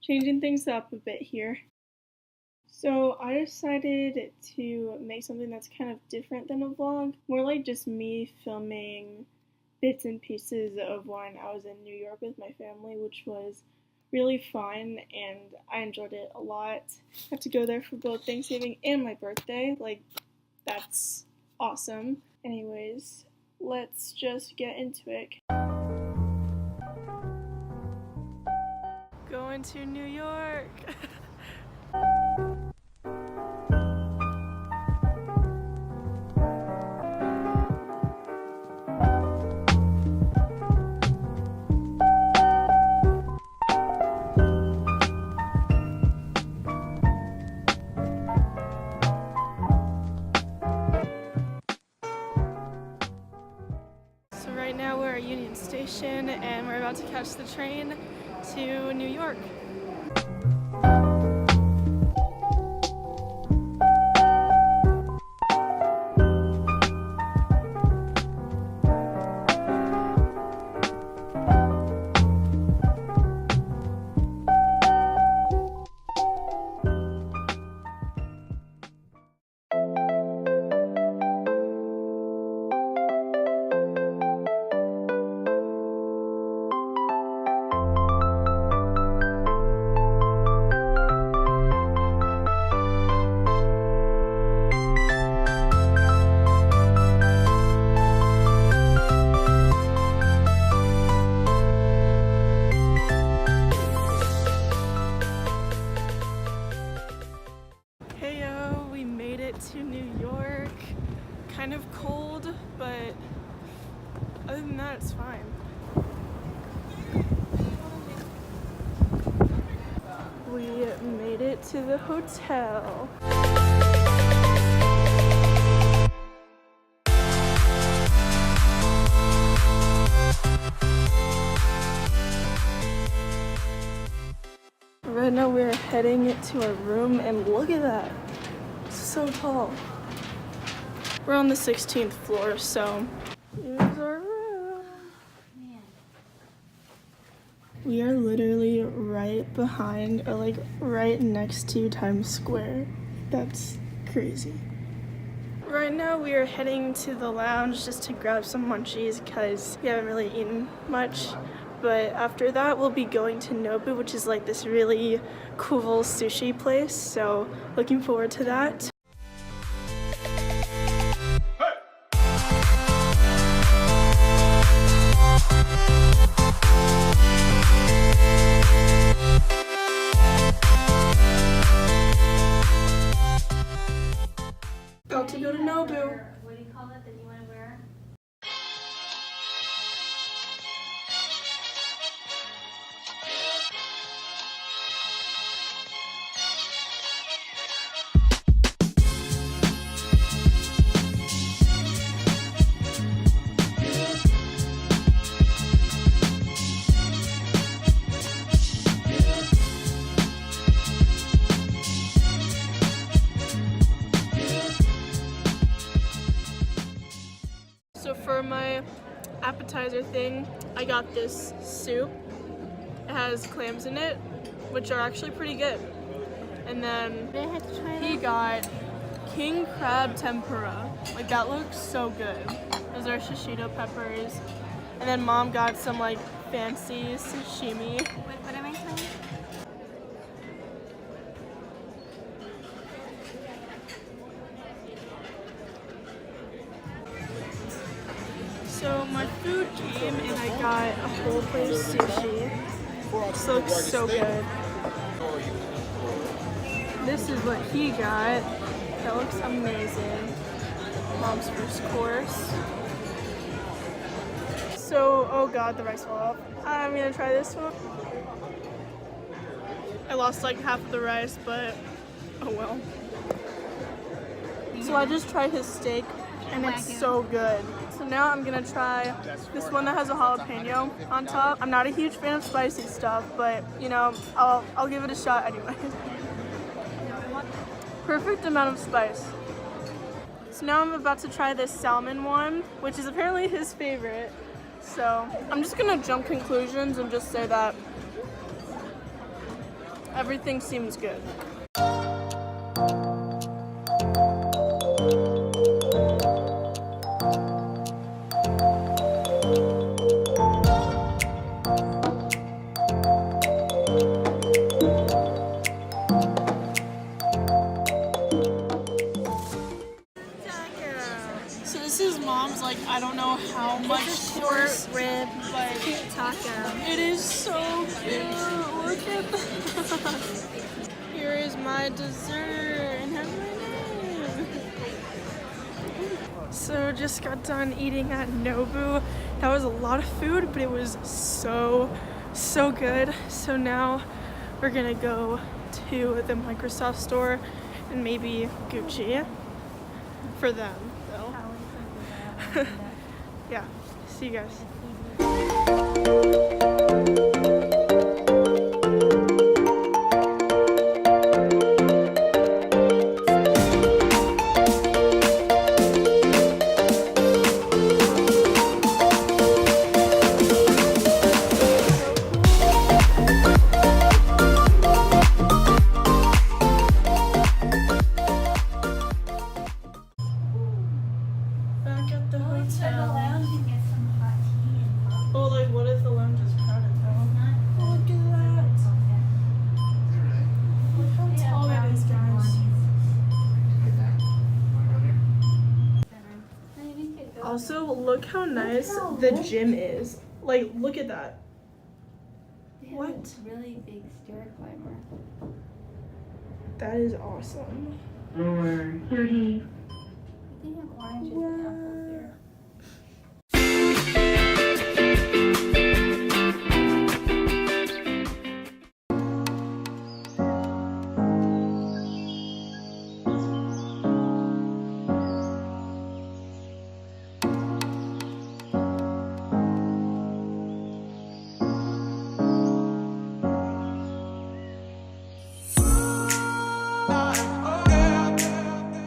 Changing things up a bit here. So I decided to make something that's kind of different than a vlog, more like just me filming bits and pieces of when I was in New York with my family, which was really fun and I enjoyed it a lot. I have to go there for both Thanksgiving and my birthday, like that's awesome. Anyways, let's just get into it. Going to New York! So right now we're at Union Station and we're about to catch the train to New York. To New York. Kind of cold, but other than that, it's fine. We made it to the hotel. Right now we're heading to our room and look at that. So tall. We're on the 16th floor, so here's our room. We are literally right behind, or like right next to Times Square. That's crazy. Right now we are heading to the lounge just to grab some munchies because we haven't really eaten much. But after that, we'll be going to Nobu, which is like this really cool sushi place. So looking forward to that. About to go to Nobu. What do you call it that you want to wear? So for my appetizer thing, I got this soup. It has clams in it, which are actually pretty good. And then he got king crab tempura. Like that looks so good. Those are shishito peppers. And then mom got some like fancy sashimi. Wait, what am I saying? So my food came and I got a whole plate of sushi. This looks so good. This is what he got. That looks amazing. Mom's first course. So, oh god, the rice fell off. I'm gonna try this one. I lost like half of the rice, but oh well. So I just tried his steak and it's so good. So now I'm gonna try this one that has a jalapeno on top. I'm not a huge fan of spicy stuff, but you know, I'll give it a shot anyway. Perfect amount of spice. So now I'm about to try this salmon one, which is apparently his favorite. So I'm just gonna jump conclusions and just say that Everything seems good. So this is Mom's, like, I don't know how much course, rib, but cute taco. it is so cute. Look at that. Here is my dessert and has my name. So just got done eating at Nobu. That was a lot of food, but it was so good. So now we're gonna go to the Microsoft store and maybe Gucci for them though. Yeah, see you guys. Back at the hotel. Oh, like what if the lounge is crowded though? Look at that. Look how tall that is, guys. Also, look how nice the gym is. Like, look at that. What? Really big stair climber. That is awesome. Number 30. I think orange is the upper.